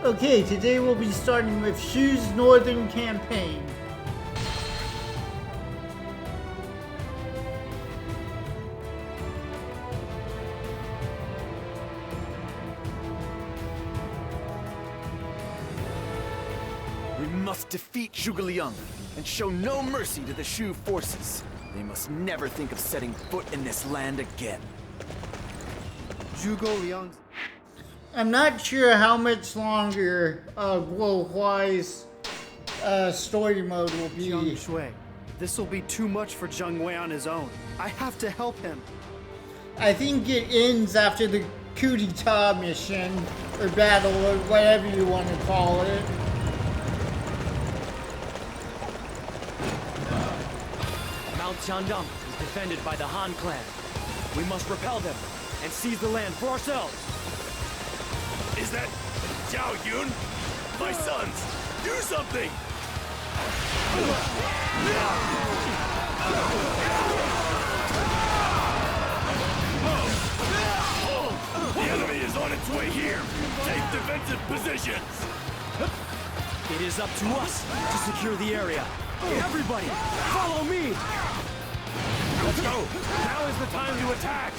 Okay, today we'll be starting with Shu's Northern Campaign. We must defeat Zhuge Liang and show no mercy to the Shu forces. They must never think of setting foot in this land again. Zhuge Liang's... I'm not sure how much longer Guo Huai's story mode will be. Jiang Shui. This will be too much for Zhang Wei on his own. I have to help him. I think it ends after the coup d'etat mission, or battle, or whatever you want to call it. Mount Tiandang is defended by the Han clan. We must repel them and seize the land for ourselves. Is that Zhao Yun? My sons, do something! The enemy is on its way here. Take defensive positions. It is up to us to secure the area. Everybody, follow me! Let's go! Now is the time to attack!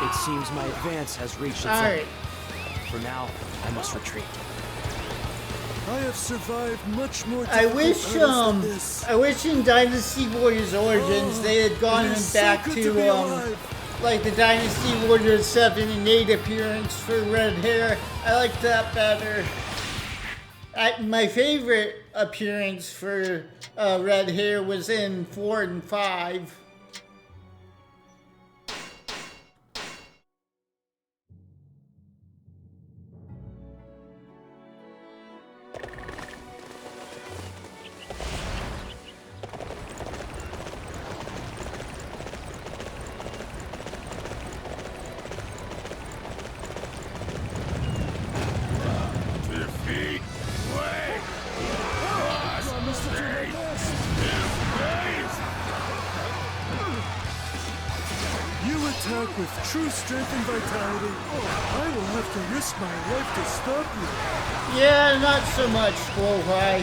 It seems my advance has reached its Alright. end. For now, I must retreat. I have survived much more I wish, than this. I wish in Dynasty Warriors Origins they had gone It is back so good to, be alive. like the Dynasty Warriors 7 and 8 appearance for Red Hair. I like that better. My favorite appearance for Red Hair was in 4 and 5. Defeat! Wait! You attack with true strength and vitality. I will have to risk my life to stop you. Yeah, not so much, Guo Huai.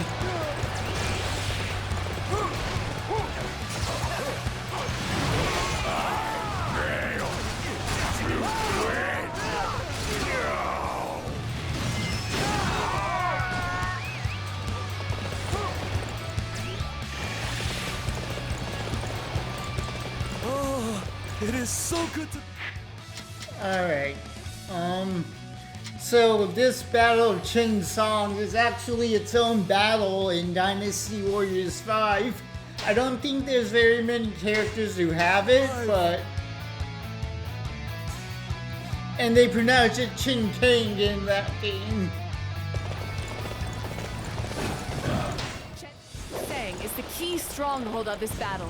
Oh, it is so good to... Alright. So this Battle of Chen Song is actually its own battle in Dynasty Warriors 5. I don't think there's very many characters who have it, but... And they pronounce it Chin Kang in that game. Sang is the key stronghold of this battle.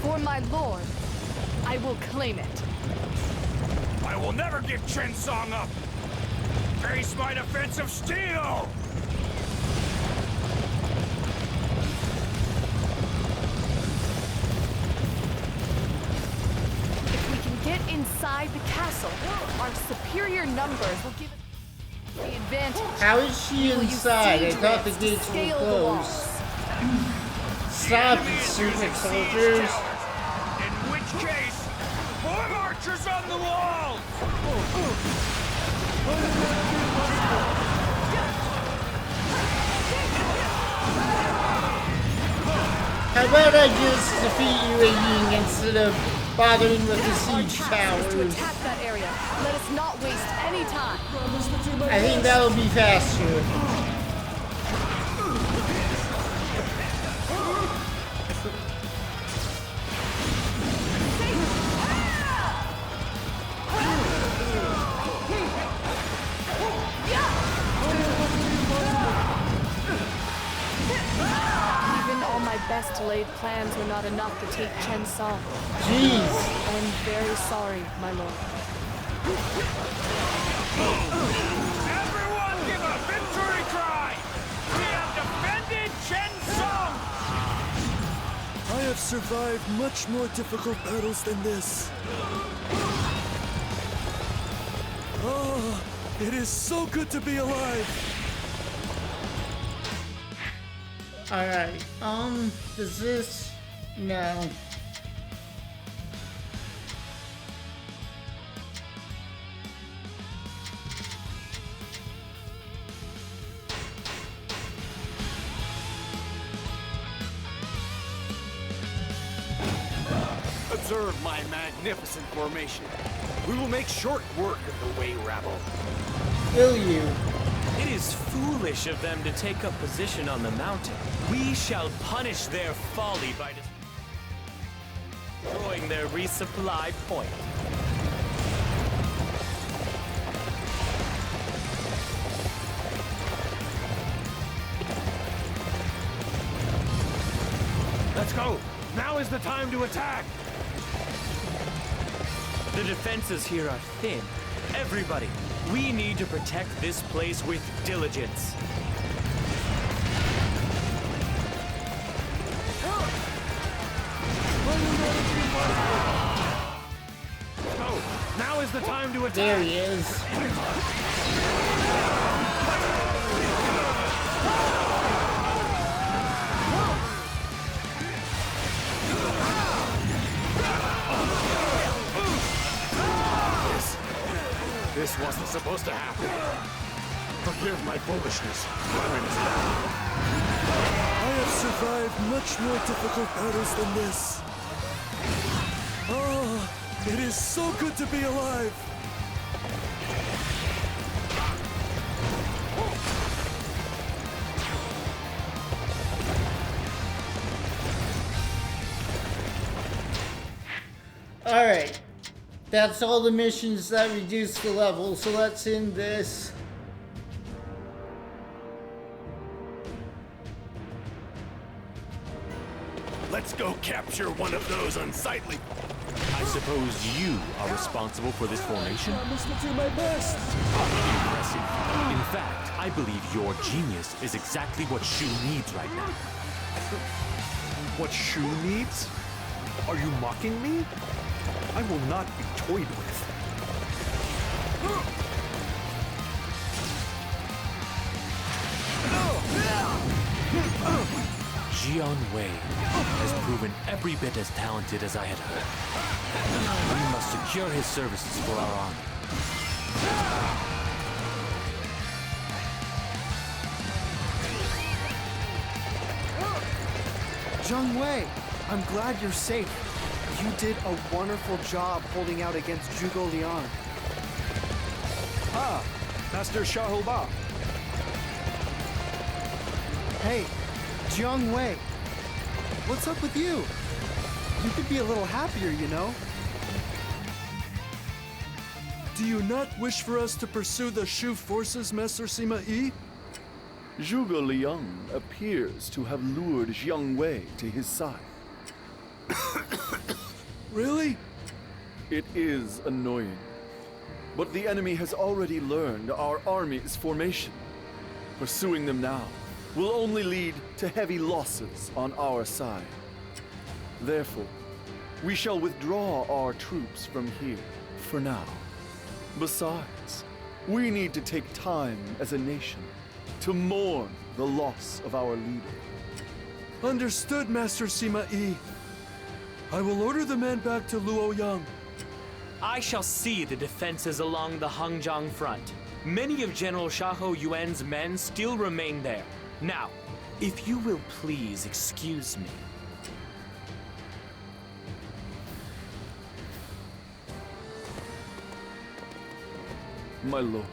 For my lord, I will claim it. I will never give Chen Song up! Face my defense of steel! If we can get inside the castle, our superior numbers will give us the advantage. How is she Will you inside? I siege thought the rams to gates were scale the closed. walls? Stop, you Enemy is super using siege soldiers. towers. In which case, more archers on the walls! How about I just defeat you, Ying, instead of bothering with the Our siege task is to towers? attack that area. Let us not waste any time. I think that'll be faster. Even all my best laid plans were not enough to take Chen Song. Jeez. I am very sorry, my lord. Everyone give a victory cry! We have defended Shenzong! I have survived much more difficult battles than this. Oh, it is so good to be alive. Alright, does this... No. Observe my magnificent formation. We will make short work of the Wei rabble. Will you? It is foolish of them to take up position on the mountain. We shall punish their folly by destroying their resupply point. Let's go! Now is the time to attack! The defenses here are thin. Everybody, we need to protect this place with diligence. Let's go! Now is the time to attack! There he is. This wasn't supposed to happen. Forgive my foolishness. I have survived much more difficult battles than this. Oh, it is so good to be alive. Alright. That's all the missions that reduce the level, so let's end this. Let's go capture one of those unsightly. I suppose you are responsible for this formation? I must do my best. Impressive. In fact, I believe your genius is exactly what Shu needs right now. What Shu needs? Are you mocking me? I will not be toyed with. Jian Wei has proven every bit as talented as I had heard. We must secure his services for our army. Zhang Wei, I'm glad you're safe. You did a wonderful job holding out against Zhuge Liang. Ah, Master Shahoba. Hey, Jiang Wei, what's up with you? You could be a little happier, you know? Do you not wish for us to pursue the Shu forces, Master Sima Yi? Zhuge Liang appears to have lured Jiang Wei to his side. Really? It is annoying. But the enemy has already learned our army's formation. Pursuing them now will only lead to heavy losses on our side. Therefore, we shall withdraw our troops from here for now. Besides, we need to take time as a nation to mourn the loss of our leader. Understood, Master Sima Yi. I will order the men back to Luoyang. I shall see the defenses along the Hangzhang front. Many of General Shaho Yuan's men still remain there. Now, if you will please excuse me. My lord,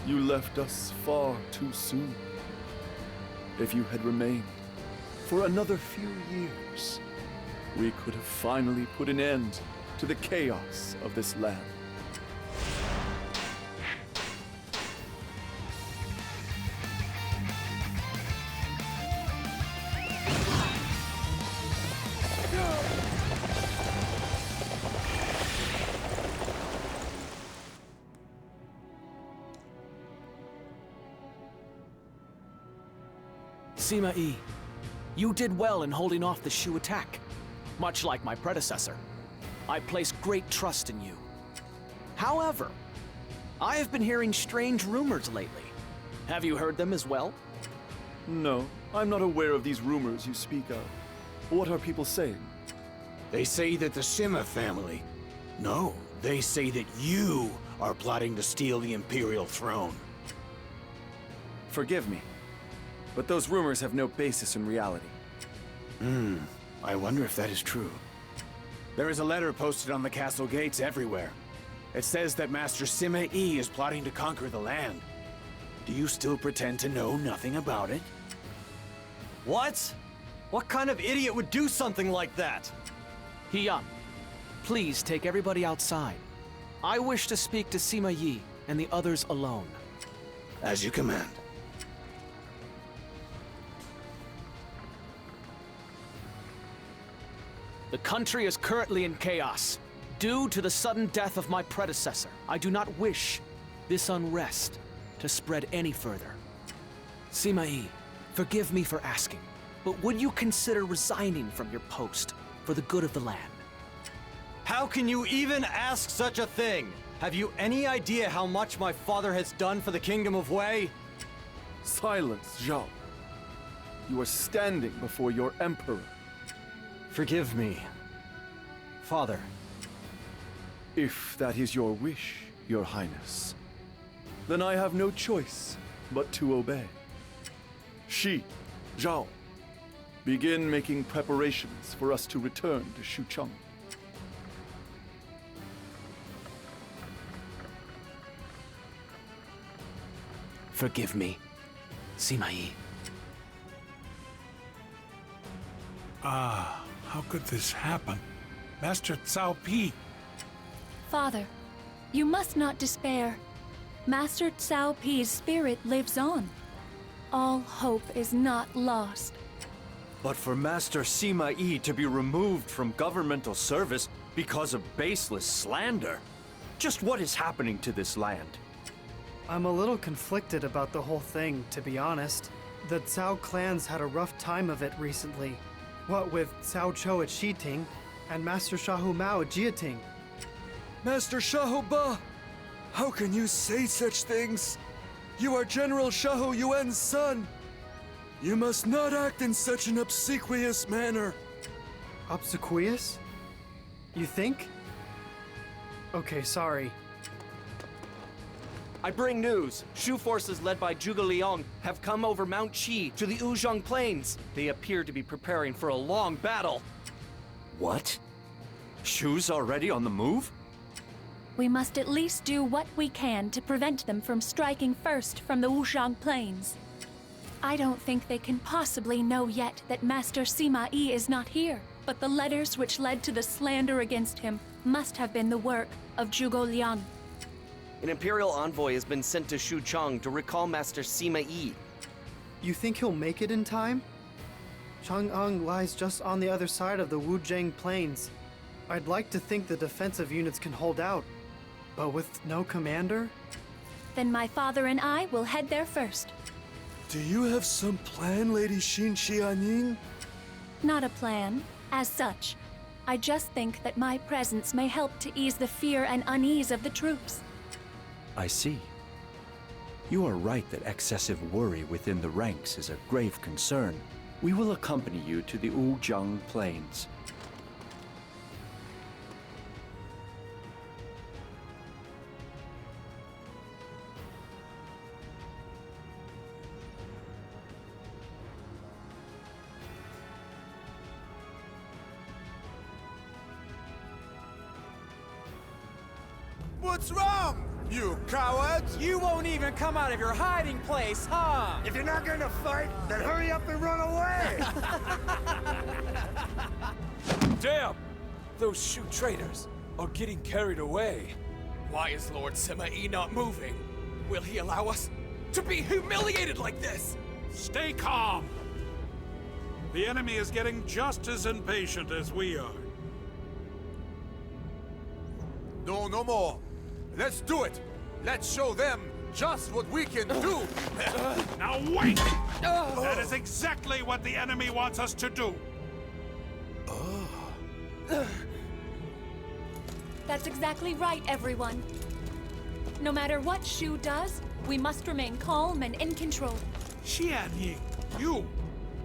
you left us far too soon. If you had remained for another few years, we could have finally put an end to the chaos of this land. Sima Yi, you did well in holding off the Shu attack. Much like my predecessor, I place great trust in you. However, I have been hearing strange rumors lately. Have you heard them as well? No, I'm not aware of these rumors you speak of. What are people saying? They say that the Sima family... No, they say that you are plotting to steal the Imperial throne. Forgive me, but those rumors have no basis in reality. I wonder if that is true. There is a letter posted on the castle gates everywhere. It says that Master Sima Yi is plotting to conquer the land. Do you still pretend to know nothing about it? What? What kind of idiot would do something like that? Hiyang, please take everybody outside. I wish to speak to Sima Yi and the others alone. As you command. The country is currently in chaos. Due to the sudden death of my predecessor, I do not wish this unrest to spread any further. Sima Yi, forgive me for asking, but would you consider resigning from your post for the good of the land? How can you even ask such a thing? Have you any idea how much my father has done for the Kingdom of Wei? Silence, Zhao. You are standing before your emperor. Forgive me, Father. If that is your wish, Your Highness, then I have no choice but to obey. Shi, Zhao, begin making preparations for us to return to Xucheng. Forgive me, Sima Yi. How could this happen? Master Cao Pi. Father, you must not despair. Master Cao Pi's spirit lives on. All hope is not lost. But for Master Sima Yi to be removed from governmental service because of baseless slander, just what is happening to this land? I'm a little conflicted about the whole thing, to be honest. The Cao clans had a rough time of it recently. What with Cao Chou at Shiting and Master Shahu Mao at Jieting. Master Shahu Ba, how can you say such things? You are General Shahu Yuan's son. You must not act in such an obsequious manner. Obsequious? You think? Okay, sorry. I bring news. Shu forces led by Zhuge Liang have come over Mount Qi to the Wuzhang plains. They appear to be preparing for a long battle. What? Shu's already on the move? We must at least do what we can to prevent them from striking first from the Wuzhang plains. I don't think they can possibly know yet that Master Sima Yi is not here, but the letters which led to the slander against him must have been the work of Zhuge Liang. An Imperial envoy has been sent to Xucheng to recall Master Sima Yi. You think he'll make it in time? Chang'an lies just on the other side of the Wuzhang plains. I'd like to think the defensive units can hold out, but with no commander? Then my father and I will head there first. Do you have some plan, Lady Xin Xianing? Not a plan, as such. I just think that my presence may help to ease the fear and unease of the troops. I see. You are right that excessive worry within the ranks is a grave concern. We will accompany you to the Wuzhang plains. What's wrong, you cowards? You won't even come out of your hiding place, huh? If you're not gonna fight, then hurry up and run away! Damn! Those Shu traitors are getting carried away. Why is Lord Sima Yi not moving? Will he allow us to be humiliated like this? Stay calm! The enemy is getting just as impatient as we are. No more. Let's do it. Let's show them just what we can do. Now wait! That is exactly what the enemy wants us to do. That's exactly right, everyone. No matter what Shu does, we must remain calm and in control. Xianying, you!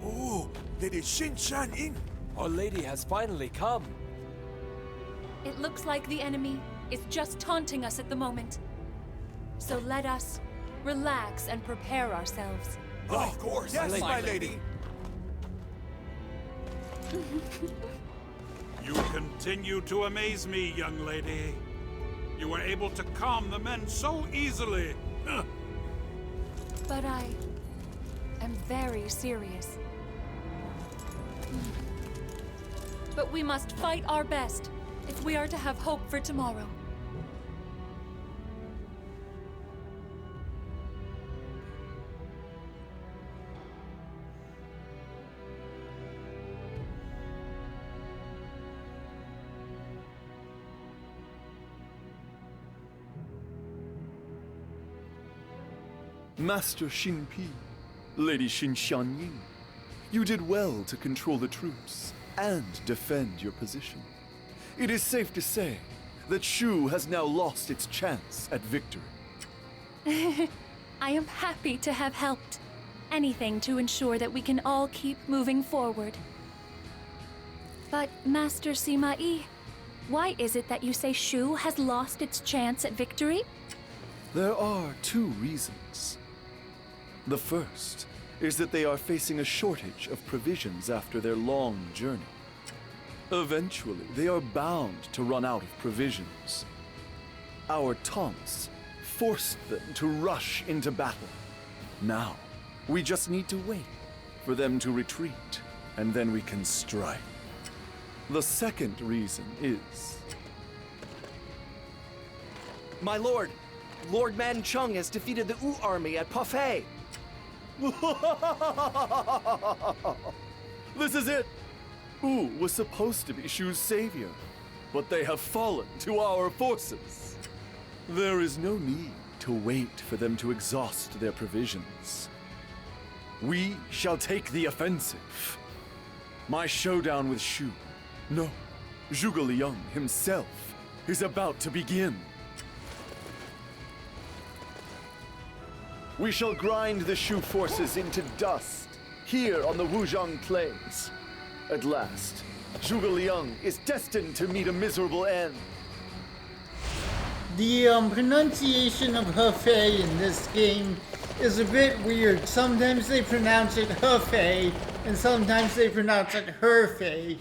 Oh, Lady Xinying. Our lady has finally come. It looks like the enemy is just taunting us at the moment. So let us relax and prepare ourselves. Of course, yes, my lady. You continue to amaze me, young lady. You were able to calm the men so easily. But I am very serious. But we must fight our best if we are to have hope for tomorrow. Master Xinpi, Lady Xianying, you did well to control the troops and defend your position. It is safe to say that Shu has now lost its chance at victory. I am happy to have helped. Anything to ensure that we can all keep moving forward. But, Master Sima Yi, why is it that you say Shu has lost its chance at victory? There are two reasons. The first is that they are facing a shortage of provisions after their long journey. Eventually, they are bound to run out of provisions. Our taunts forced them to rush into battle. Now, we just need to wait for them to retreat, and then we can strike. The second reason is... My lord, Lord Man Chung has defeated the Wu army at Parfait. This is it! Wu was supposed to be Shu's savior, but they have fallen to our forces. There is no need to wait for them to exhaust their provisions. We shall take the offensive. My showdown with Shu, no, Zhuge Liang himself, is about to begin. We shall grind the Shu forces into dust here on the Wuzhang plains. At last, Zhuge Liang is destined to meet a miserable end. The pronunciation of Hefei in this game is a bit weird. Sometimes they pronounce it Hefei, and sometimes they pronounce it Herfei.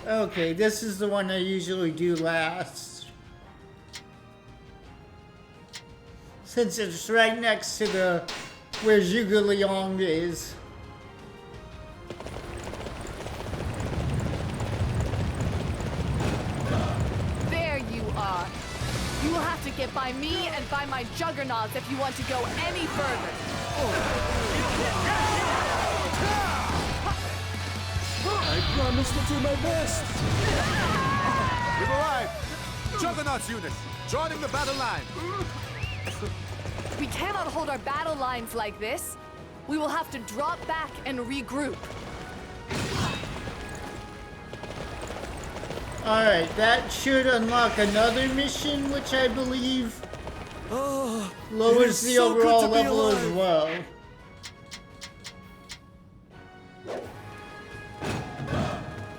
Okay, this is the one I usually do last. Since it's right next to the where Zhuge Liang is. There you are. You will have to get by me and by my juggernauts if you want to go any further. I promise to do my best. We've arrived. Juggernaut's unit, joining the battle line. We cannot hold our battle lines like this. We will have to drop back and regroup. Alright, that should unlock another mission, which I believe lowers the overall level as well.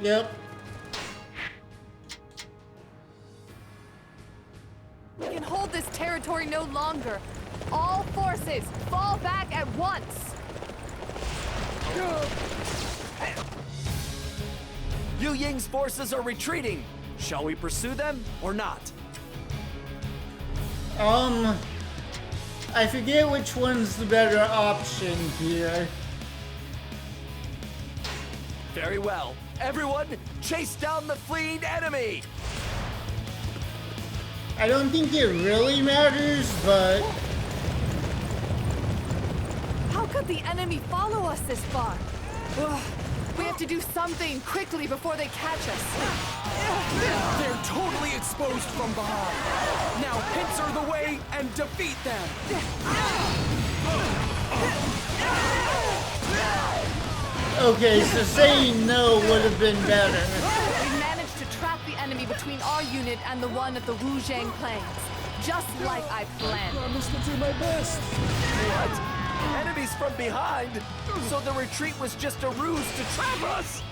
Yep. We can hold this territory no longer. All forces, fall back at once! Yu Ying's forces are retreating. Shall we pursue them or not? I forget which one's the better option here. Very well. Everyone, chase down the fleeing enemy! I don't think it really matters, but... How could the enemy follow us this far? Ugh, we have to do something quickly before they catch us. They're totally exposed from behind. Now pincer the way and defeat them. Okay, so saying no would have been better. We managed to trap the enemy between our unit and the one at the Wuzhang Plains. Just like I planned. I promised to do my best. What? Enemies from behind? So the retreat was just a ruse to trap us?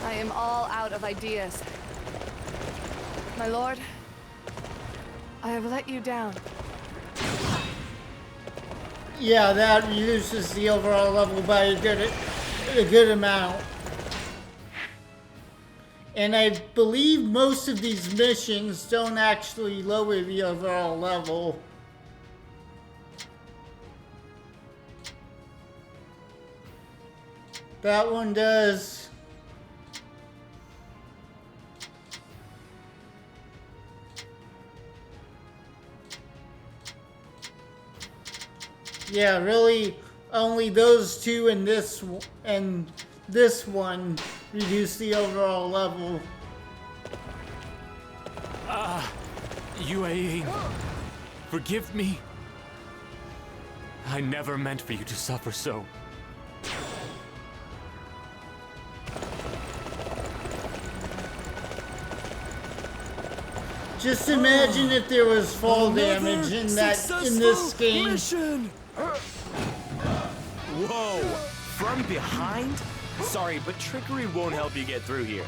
I am all out of ideas. My lord, I have let you down. Yeah, that reduces the overall level by a good amount. And I believe most of these missions don't actually lower the overall level. That one does. Yeah, really, only those two and this one reduce the overall level. UAE, forgive me. I never meant for you to suffer so. Just imagine if there was fall damage in this game. Mission. Whoa! From behind? Sorry, but trickery won't help you get through here.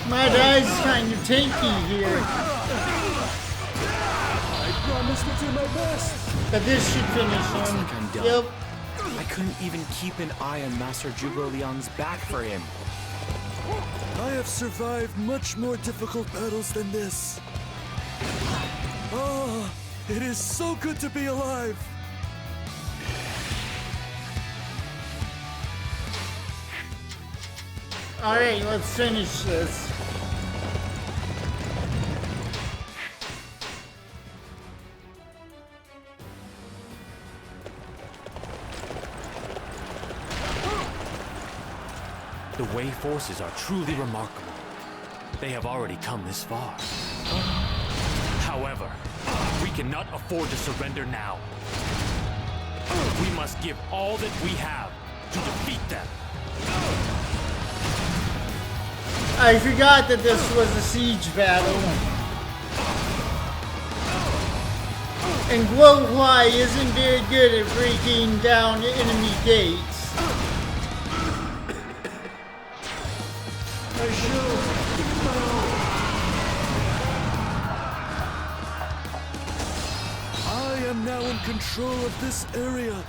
My guy's kind of tanky here. I promise to do my best. But this should finish him. Like I'm done. Yep. I couldn't even keep an eye on Master Zhuge Liang's back for him. I have survived much more difficult battles than this. Oh, it is so good to be alive. Alright, let's finish this. The Wei forces are truly remarkable. They have already come this far. However, we cannot afford to surrender now. We must give all that we have to defeat them. I forgot that this was a siege battle. And Guo Huai isn't very good at breaking down enemy gates. I am now in control of this area.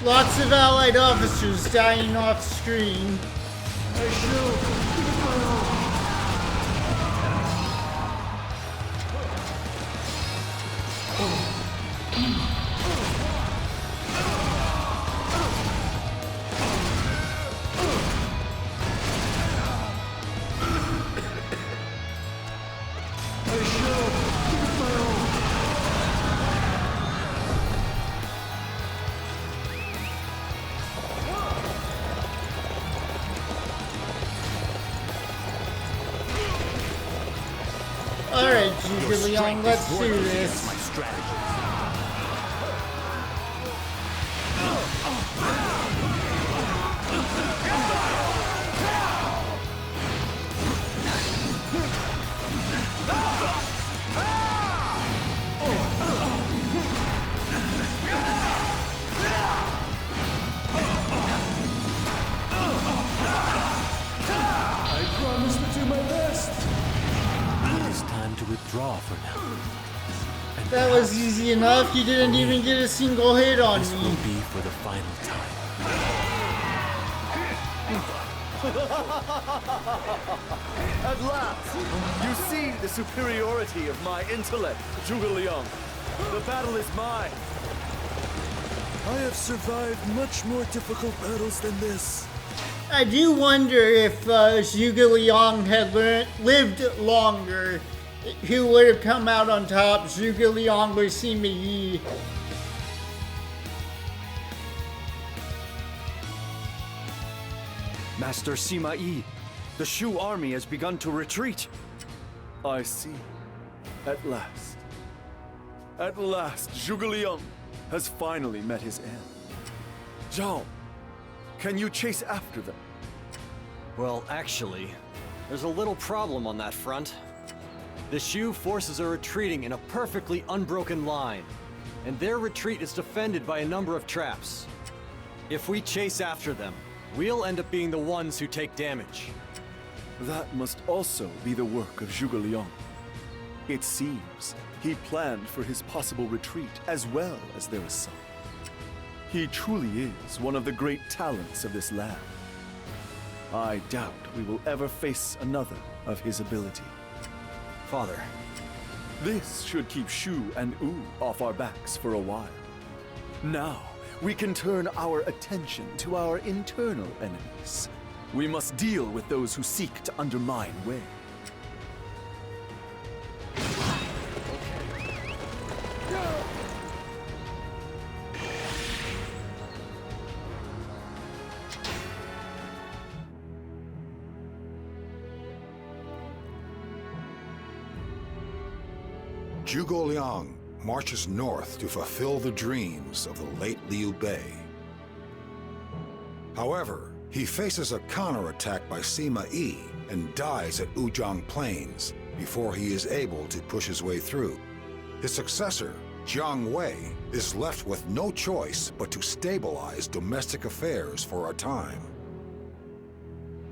Lots of allied officers dying off screen. Alright, Zhuge Liang, let's do this. My strategy. I promise to do my best. It's time to withdraw for now. And That was easy enough. You didn't even get a single hit on this me. will be for the final time. At last, you see the superiority of my intellect, Zhuge Liang. The battle is mine. I have survived much more difficult battles than this. I do wonder if Zhuge Liang had lived longer, who would have come out on top, Zhuge Liang or Sima Yi. Master Sima Yi, the Shu army has begun to retreat. I see. At last. At last, Zhuge Liang has finally met his end. Zhao, can you chase after them? Well, actually, there's a little problem on that front. The Shu forces are retreating in a perfectly unbroken line, and their retreat is defended by a number of traps. If we chase after them, we'll end up being the ones who take damage. That must also be the work of Zhuge Liang. It seems he planned for his possible retreat as well as their assault. He truly is one of the great talents of this land. I doubt we will ever face another of his ability. Father. This should keep Shu and Wu off our backs for a while. Now, we can turn our attention to our internal enemies. We must deal with those who seek to undermine Wei. Zhuge Liang marches north to fulfill the dreams of the late Liu Bei. However, he faces a counterattack by Sima Yi and dies at Wuzhang Plains before he is able to push his way through. His successor, Jiang Wei, is left with no choice but to stabilize domestic affairs for a time.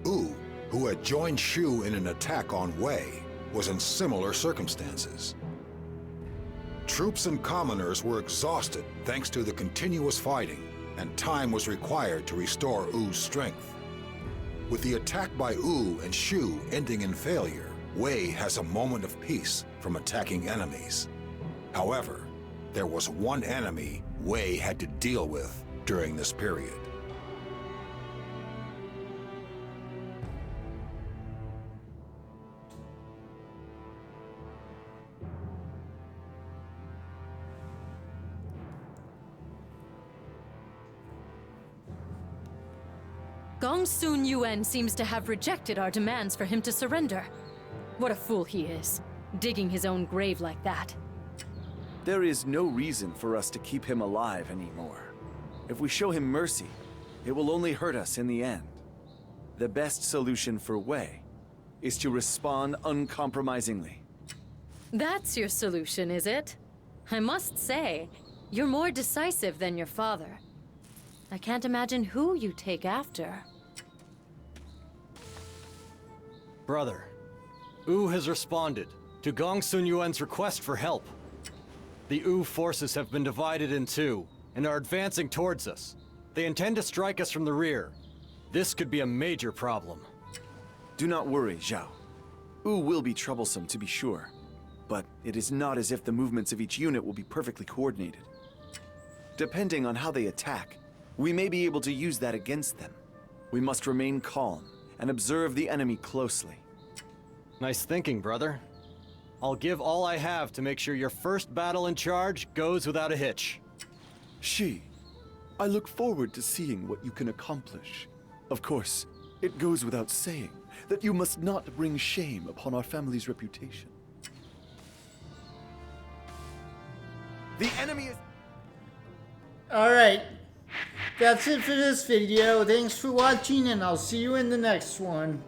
Wu, who had joined Shu in an attack on Wei, was in similar circumstances. Troops and commoners were exhausted thanks to the continuous fighting, and time was required to restore Wu's strength. With the attack by Wu and Shu ending in failure, Wei has a moment of peace from attacking enemies. However, there was one enemy Wei had to deal with during this period. Gongsun Yuan seems to have rejected our demands for him to surrender. What a fool he is, digging his own grave like that. There is no reason for us to keep him alive anymore. If we show him mercy, it will only hurt us in the end. The best solution for Wei is to respond uncompromisingly. That's your solution, is it? I must say, you're more decisive than your father. I can't imagine who you take after. Brother, Wu has responded to Gongsun Yuan's request for help. The Wu forces have been divided in two and are advancing towards us. They intend to strike us from the rear. This could be a major problem. Do not worry, Zhao. Wu will be troublesome, to be sure. But it is not as if the movements of each unit will be perfectly coordinated. Depending on how they attack, we may be able to use that against them. We must remain calm and observe the enemy closely. Nice thinking, brother. I'll give all I have to make sure your first battle in charge goes without a hitch. Shi, I look forward to seeing what you can accomplish. Of course, it goes without saying that you must not bring shame upon our family's reputation. The enemy is... Alright, that's it for this video. Thanks for watching, and I'll see you in the next one.